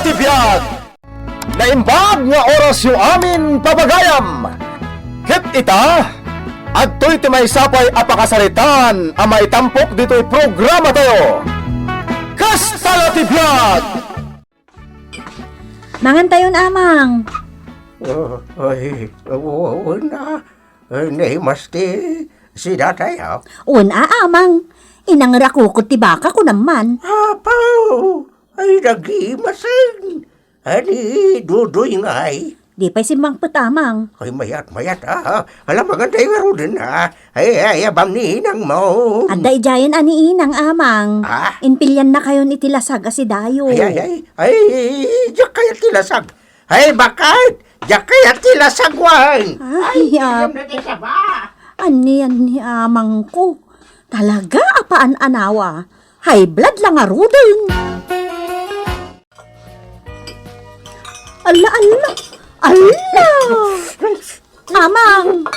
tibiyag! Naimbag nga oras yung amin pabagayam! Hit ita, adto'y ti may sapay apakasaritan ang maitampok dito'y programa tayo! Kasta tibiyag! Mangan tayon amang. Na. Masti si datay ha. Una amang. Inangrakukot ti baka ko naman. Apaw, ay nagimasin. Ani, dudoy nga ay. Di pa'y simbang patamang. Ay, mayat ha. Alam mga tayo din ha. Ay, abam ni inang mo. Adda ijayan ani inang amang. Ah? Inpilyan na kayon itilasag asidayo. Ay, diyak kaya tilasag. Ay, bakit? Diyak kaya tilasag wan. Ay, ani amang ko. Talaga apaan anawa. High blood lang arudin. Ala. Amang.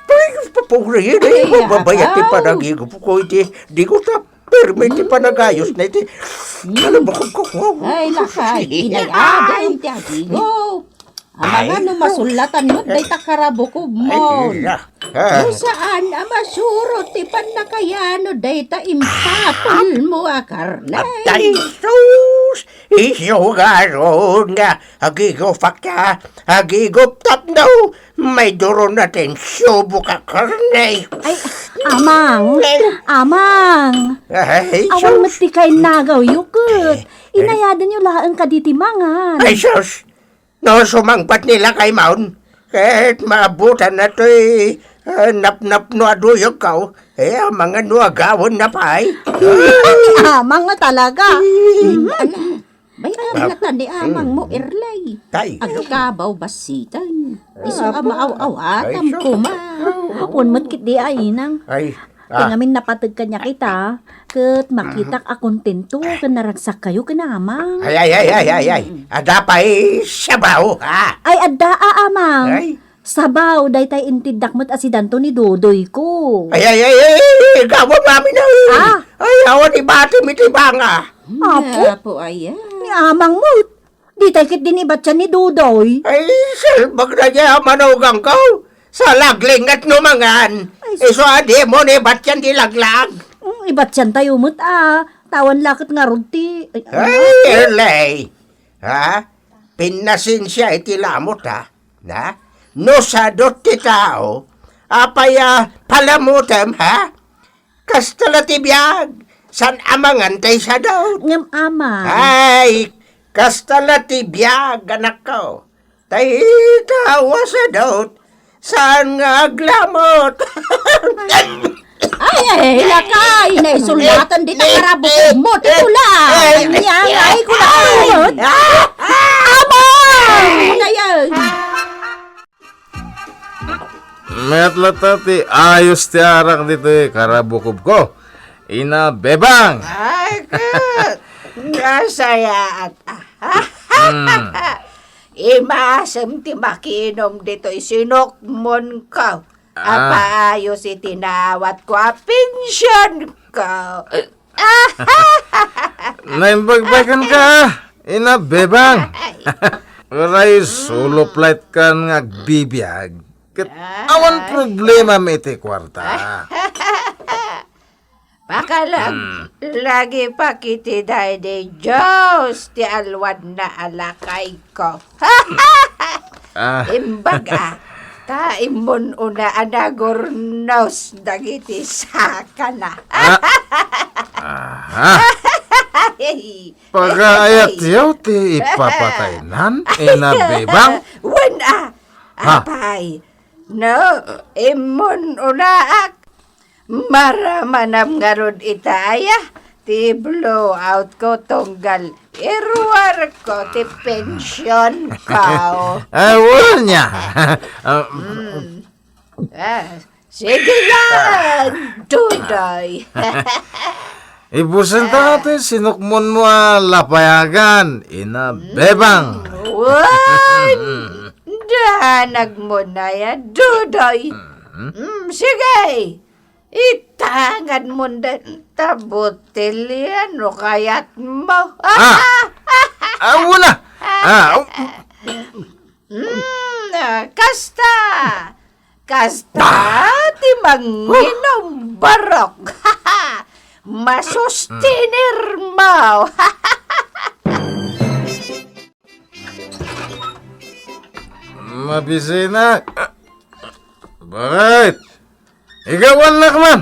Ay, papuri yun eh. Mababayat ti panagigop ko iti. Di ko ta permit ti panagayos na iti. Ano ba kung Ay, lakay, inayaday, ti agigo. Amang ano masulatan mo, day takarabukog mo. Kung saan, amasurot, ti panakayano, day ta impapal mo a karnay. Atay sus! Isugaron nga. Agigop ka. Agigop tap daw. May duro natin subo ka karnay. Ay, amang. Ay, Awan sus! mati kay nagaw yukot. Inayadan nyo laang kaditimangan. Ay, sus! No, sumangpat nila kay Maun. Kahit maabutan na to'y nap-nap no aduyog ka. Mga nuagawon na pa ay. Amang nga talaga. Bay, alatan ni amang mo, Erlay. Tay. Agkabaw basitan. Iso amaaw-awatam kuma. Awan mat kit di ay inang. Ay, Tingamin napatag kanya kita. Kat makitak akontento ka naragsak kayo kanamang. ay. Ada pa sabaw, ha? Ay, adda amang. Ay. Sabaw, day tay intidak mo't asidanto ni Dodoy ko. Ay, gawon namin na. Ay, awan ibati mitibanga. Apo, Apo, ayan. ni amang mo't. Di tay kit din ibat siya ni Dodoy. Ay, selbag na niya manugang ko. Sa lagling at numangan. Iso adi mo ni ba't yan dilaglag? Ibat siyan tayo mo't Tawan lakit nga roti. Ay, Erlay. Ha? Pinasin siya itilamot, ha? Na? No sadot ti tao. Apaya palamutem, ha? Kastala ti biyag. San amangan tay sa daw? Ngam ama. Ay, kastala ti biyag, anak ko. Tay tawa sa daw. Saan nga aglamot? Ay, lakay, naisulatan di takarabukog mo. Titula. Niyangay ko na tulot. Amang! Ngayon. Met latati, ayos ti arak dito karabukob ko. Ina bebang! Ay, good. Nasaya at imasam ti makinom dito isinokmon ka. Apaayos itinawat ko a pensyon ko. Naimbagbagan ka, ina bebang. Waray solo flight kan nga bibiyag. Ket awan problema may ti kwarta. Pakalag, lagi pa kiti dahi de Diyos ti alwad na alakay ko. Imbag ta imon una anagornos dagiti sakana. Pagayat yaw ti ipapatay nan, ina bebang. Wala, apay, no, imon una maramanam nga rod itaya, ti blow out ko tunggal, iruwar ko ti pensyon ko. Wala niya. Sige yan, Dudoy. Ibusan ta natin, sinukmon mo lapayagan, ina bebang. Wan! Dahanag mo na yan, Dudoy. Sige, itangan mo na tabutil yan o kayat mo. Wala. Ah, Kasta! Kasta ti manginom barok. Masustinir mo. mabisina. Bakit? Ikaw anak man.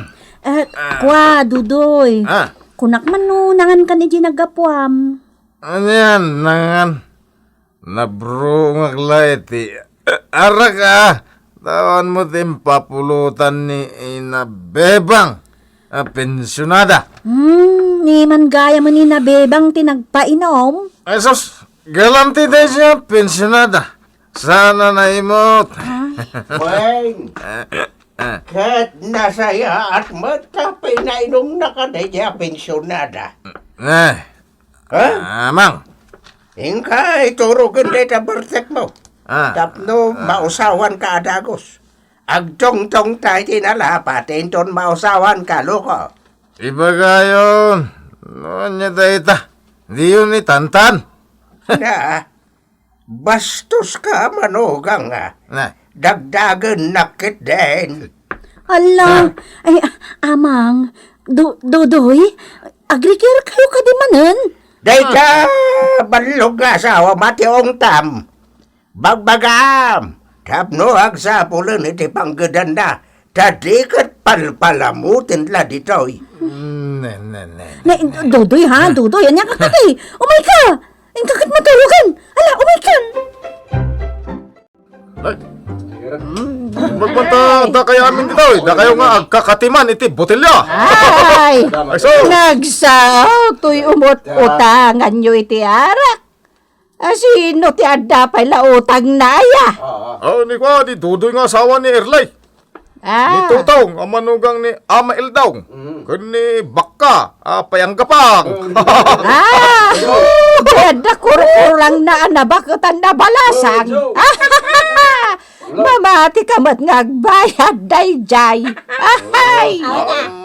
Kwa, Dudoy. Ah, Kunak man no, nangan ka ni ginagapuam. ano yan, nangan? Nabro maglaiti. Arak ah. Tawan mo din papulutan ni Inabebang. Pensyonada. Ni man gaya man ni nabebang tinagpainom. Ay sus, galanti din siya, pensyonada. Sana na imot. Weng, kat nasaya at mata pinainom na ka na niya pensyonada. Eh, Ha? amang. Ingka iturugan din ang birthday mo. Ah, Tapno mausawan ka adagos. Agtong-tong tayo tinalapat, inton mausawan ka, loko. iba gayon. Noon niya dayta. Di yun ni Tantan. Na, bastos ka manugang nga. Na, Dagdagan nakit din. Ala, ay, amang, Dudoy, agrikir kayo ka di manen. Dayta, balog nga asawa mationg tam. Bagbagam. Tapno agsapulan iti panggadan na. Tadikat palpalamutin la ditoy. ne. Na, Dudoy ha, Dudoy, anya ka kati. Umay ka, ang kakit matulugan. Ala, umay ka. Magbanta, da kayo amin dito. Da kayo nga agkakatiman iti botelya. Ay! Ay so, Nagsaw to'y umut-utangan nyo iti arak. Sino ti adda pa utang na aya? oh, ni kwa, di dudoy nga asawa ni Erlay. Ni Tutong, ang manugang ni Ama Eldaw. Kani Bakka, payanggapang. Beda kurang na anabakatan na balasang. Mamati ka mat ngagbayad dayjay. Ay!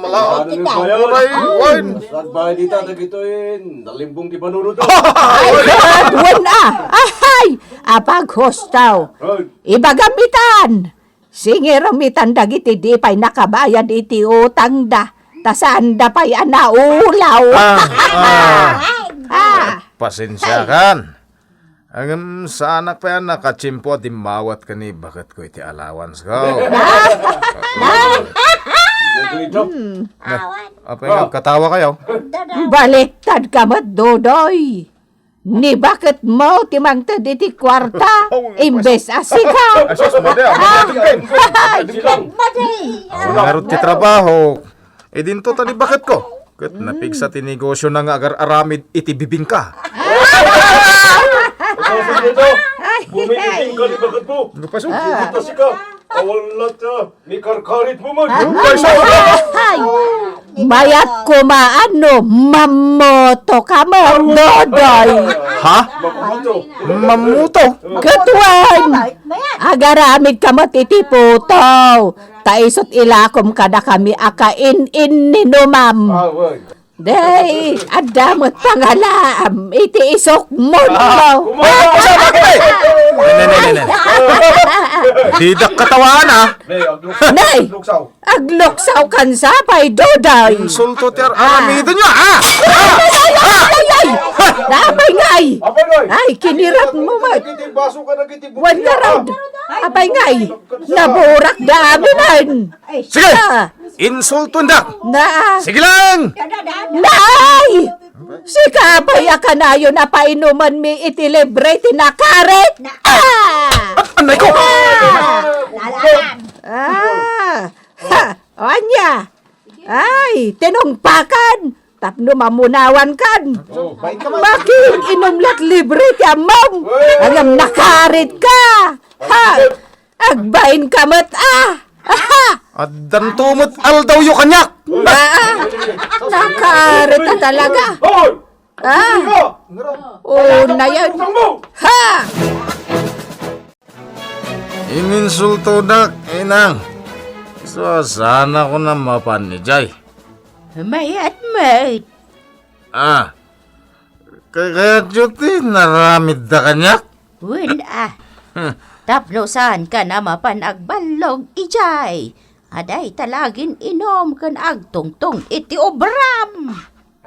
Aray, wine. Sagbay di tatag itoin, nalimbong ti panunod. Ay, kadwan Ay! Apag hostaw. Ibagamitan. Singiramitan dagiti di pa'y nakabayad iti utang da. Tasaan da pa'y anaulaw. Pasensya kan. Ang sa anak pa yan nakachimpo at imawat ka ni bakit ko iti allowance ko. Apa yung katawa kayo? Baliktad ka mat, Dodoy. Ni bakit mo timangtad iti kwarta, imbes asikaw. Ay, sus, madi, Narot ti trabaho. E din to tani bakit ko? Kat napigsa ti negosyo na nga agar aramid iti bibingka. Bumibiting ka ni bakit mo. Lupaso. Kasi ka, awalat may karkarit mo man. Ay, mayat ko maano, mamoto ka mo, Dodoy. Ha? Makuto. Mamuto? Katuan, agaramid ka mo titiputo. Taisot ilakom ka na kami akain-in ni numam. Wag. Day, adamot pangalam, iti isok mo. Ne. Didak katawaan ha. Nay, Luksaw. agloksaw kan sapay, Dodoy. Insulto ti aramido niya ha. Ay! Napay ngay! Apa noy? Ay, kinirat mo man. Nagiti baso ka nagiti buti. Wan nga raw. Apay ngay! Naburak dami man. Sige! Insulto ndak! Na! Sige lang! Nay! Si kapay akanayo na painuman mi itilibre tinakaret. Anay ko! Ha! Anya! Ay, tinungpakan! Tapno mamunawan kan! Making inumlat libre ti amam! Agam nakarit ka! Ha! Agbain kamat Aha! At dantumot aldaw yu kanyak! Nakarit na talaga! Hoy! Na yan! Ha! Ininsulto dak, inang. So, sana ko na mapan ni Jay. Mayat mate! Kaya Juti, naramid da kanyak. Wen tapno saan ka na mapanagbalog, ijay. Aday talagin inom kan agtungtong iti obram.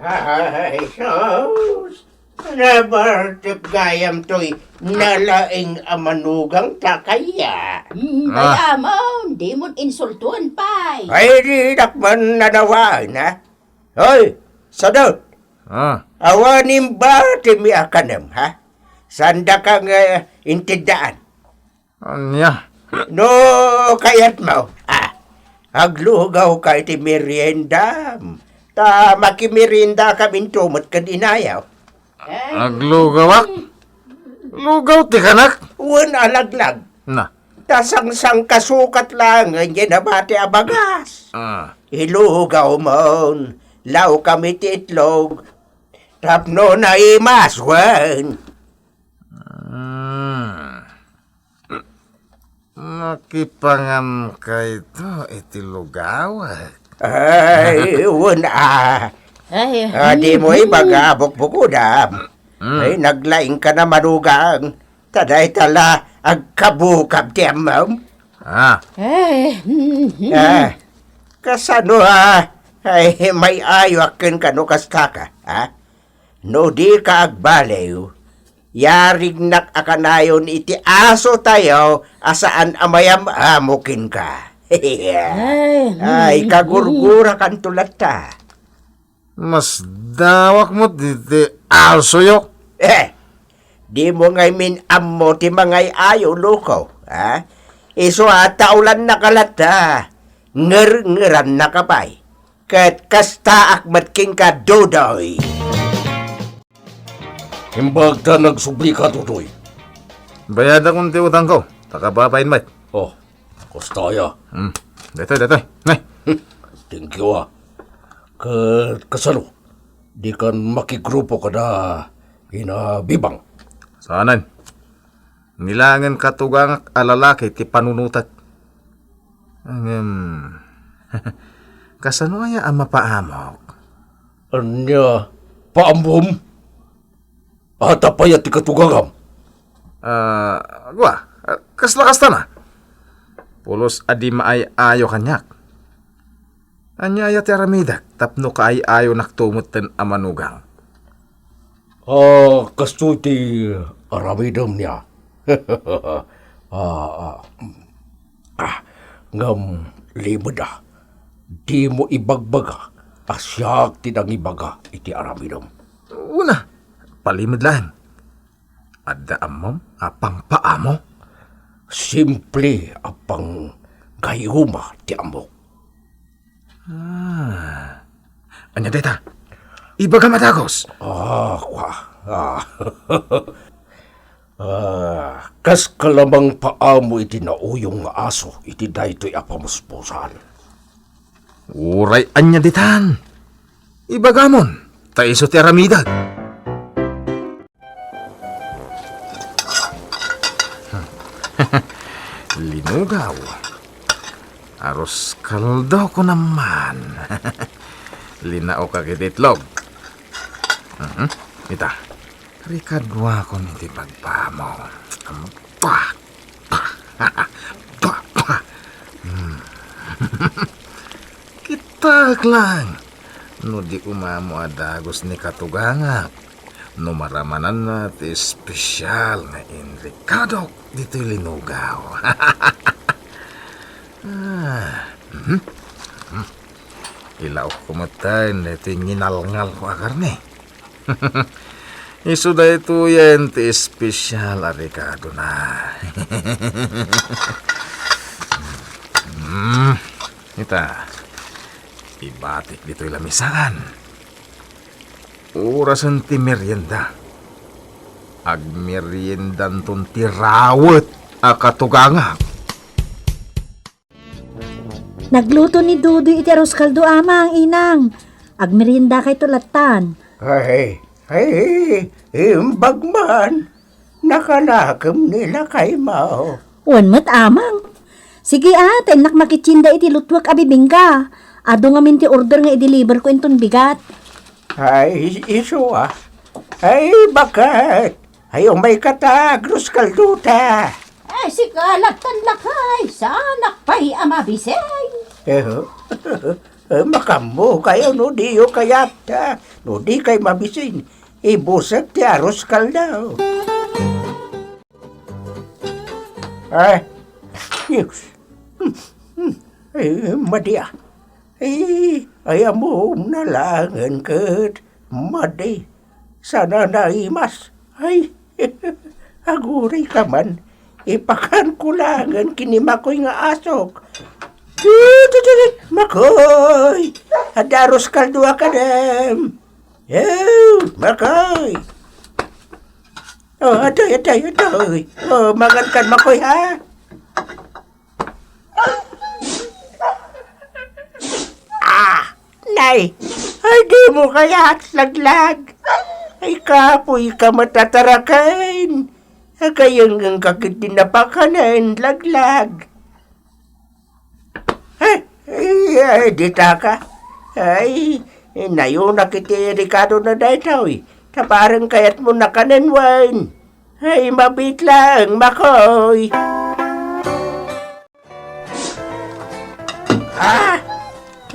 Ay, sus! Nabartip gayam to'y nalaing amanugang takaya. Kaya mo, di mo insultuan pa'y. Ay, di nakman nanawaan, ha? Hoy, sadot! Awanin ba timi akanem, ha? Sanda kang intindaan. Anya? No, kayat mo, ha? Aglugaw ka iti merienda. Ta makimerienda kami tumot ka dinayaw. Aglugawak? Lugaw ti kanak? Uwan alaglag. Na. Tasang-sang kasukat lang ang ginabati abagas. Ilugaw mo. Law kami ti itlog. Tapno na imaswan. Nakipangan ka ito, iti lugawak. Ay, uwan di mo ibaga bukbukudam. Ay, naglaing ka na manugang. Taday tala agkabukab tiyamam. Kasano ay may ayoakin ka no kastaka, ha? No di ka agbalew. Yarig nak akanayon iti aso tayo asaan amayam amukin ka. Ay, kagurgura kan tulad ta. Mas dawak mo diti alsoyok. Di mo ngay min ammo ti mangay ayo luko, ha? Iso taulan na kalata, ngeran na kapay, kat kasta akmat king ka dodoy. Himbag ta nagsubli ka, Tutoy. Bayad akong ti utang ko. Takababayin may. Oh, kostaya. Detoy. Nay. Thank you, Kasano, di kan makigrupo ka na inabibang. Saanan? Nilangan katugang alalaki ti panunutat. Kasano ay ang mapaamok? Anya, paambom? Ata payat ti katugangam. Kasla na. Pulos adi maay ayo kanyak. Anya ayat aramidak, tapno ka ay ayo naktumutan amanugang. Kasto ti aramidam niya. Ngam limod di mo ibagbaga, asyak ti nang ibaga iti aramidam. Una, palimod lang. Adda amom, apang paamo. Simple apang gayuma ti amok. Anya deta, ibaga matagos. Kas kalamang paamo iti nauyong nga aso, iti daytoy apamuspusan. Uray anya detan. Ibagamon, taiso ti aramidag. Linugaw. Aros kaldo ko naman. Linao ka kititlog. Ita, rikadwa ko niti pagpamo. Kitak lang. No di umamo adagos ni katugangap. No maramanan na ti espesyal na inrikadok dito linugaw. Ilaw kumatay na ito nginalngal ko akarni. Iso da ito yan ti espesyal arikado na. Ita, ibatik dito ilamisan. Orasan ti merienda. Ag meriendan ton ti rawet akatuganga. Nagluto ni Dudoy iti arroz kaldo ama ang inang. Agmerienda kay tulatan. Ay, imbag man. Nakalakam nila kay Mao. Wanmat amang. Sige ate, nak makitsinda iti lutwak abibingga. Ado nga minti order nga i-deliver ko inton bigat. Ay, iso Ay, bakit? Ayaw may katagros kalduta. Ay, si kalatan lakay, sanak pa'y amabisay. Makamu kayo no di yo kayat. No di kay mabisin. Ibusag ti aros kal daw. Ay, yes. Ay, madia. Ay, mo nalangan kat. Madi. Sana naimas. Ay, aguray ka man. Ipakan kulangan kinimakoy nga asok. Makoy! Adaros kaldua ka dem. Makoy! Oh, aday. Oh, magan kan makoy ha? Nay! Ay, di mo kaya at laglag. Ay, kapoy ka matatarakain. Kayang ang kakit dinapakanan, laglag. Ay, dita ka. Ay, nayo nakiti Ricardo na daitaw eh. Taparang kayat mo nakananwan. Ay, mabit lang, makoy.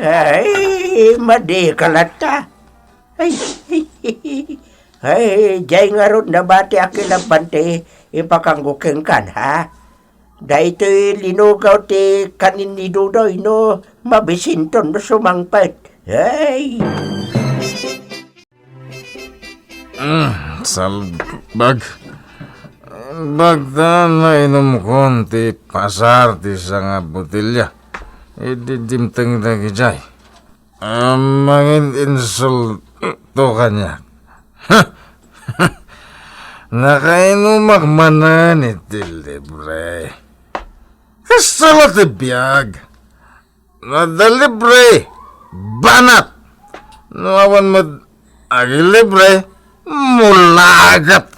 Ay, madi kalata. Ay, jay nga ron na bati akilang pante ipakangguking kan, ha? Da ito'y linugaw ti kanin ni Dudoy, no? Mabisinton no sumangpet. Ay! Salbag. Bagda na inom konti pasar ti sa nga botilya. Ididimtang na gijay. Mangin insul to kanya. Nakainumak manan iti libre. Kasalat ibiyag. Nadalibre. Banat. Nawawan mo agi libre. Mulagat.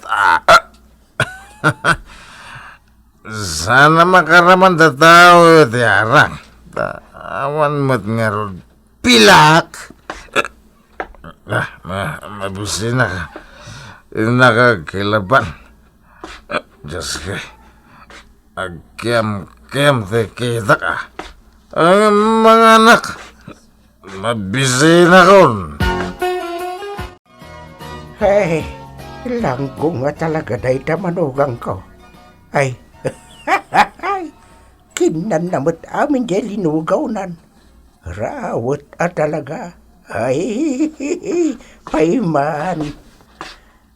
Sana makaraman ta tao iti arang. Awan mo't nga ron pilak. Mabusi na ka. Nakakilaban. Diyos ka. Agkiam-kiam te kita ka. Ang mga anak. Mabisi na kon. Ay, langko nga talaga dahi manugang ko. Ay, kinan namot amin dyan linugaw nan. Rawat at talaga. Ay, paiman.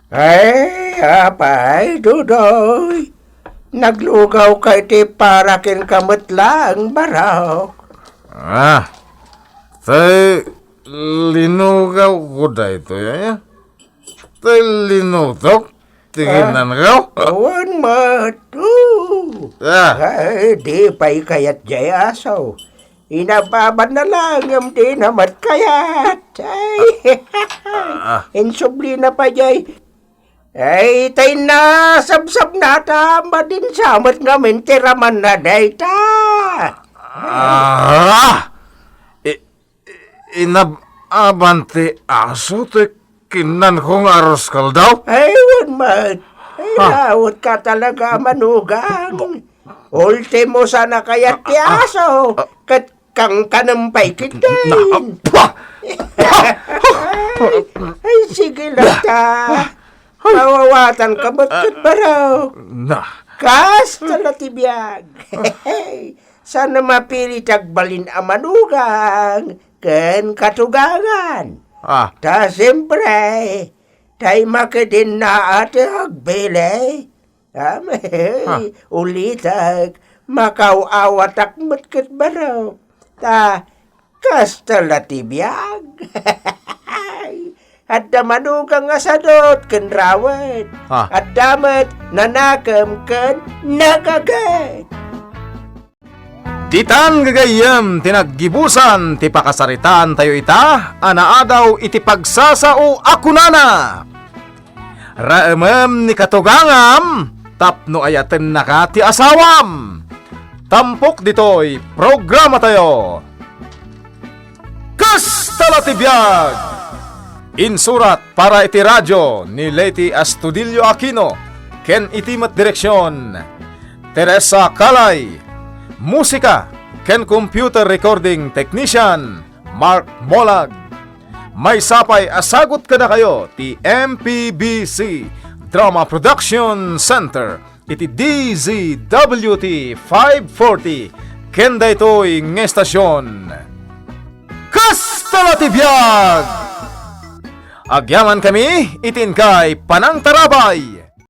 Ay, apay, Dudoy. Naglugaw kay ti parakin kamot lang, barok. Tay linugaw ko da ito yan. Tay linutok. Tiginan ka? Awan matu. Ay, di pa'y kayat jay asaw. Inababad na lang yung di namat kayat. Ay, insubli na pa jay. Ay, tay na sabsab na tama din samat nga mentiraman na day ta. Inabante aso te kinan kong aros kal daw? Ay, wan mat. Ay, lawat ka talaga manugang. Ultimo sana kayat ti aso. Kat kang kanampay kitain. Ay, sige lang ta. Mawawatan ka ba't baraw? Kas talatibiyag. Sana mapili tagbalin ang manugang. Ken katugangan. Ta siyempre, tay makadin na ate hagbele. Ulitag, makawawatak matkat baraw. Ta, kastalatibiyag. At damanugang asadot ken rawet. At damat nanakam ken nagagat. Ditan gagayam tinaggibusan ti pakasaritan tayo ita, anaadaw iti pagsasao akunana. Raemem ni katugangam, tapno ayaten naka ti asawam. Tampok ditoy programa tayo. Kastalatibiyag! Insurat para iti radyo ni Leti Astudillo Aquino, ken itimat direksyon Teresa Calay. Musika ken computer recording technician Mark Molag. May sapay asagot ka na kayo ti MPBC Drama Production Center iti DZWT 540 ken daytoy ng estasyon Kastala ti Biag. Agyaman kami itin kay Panang Tarabay.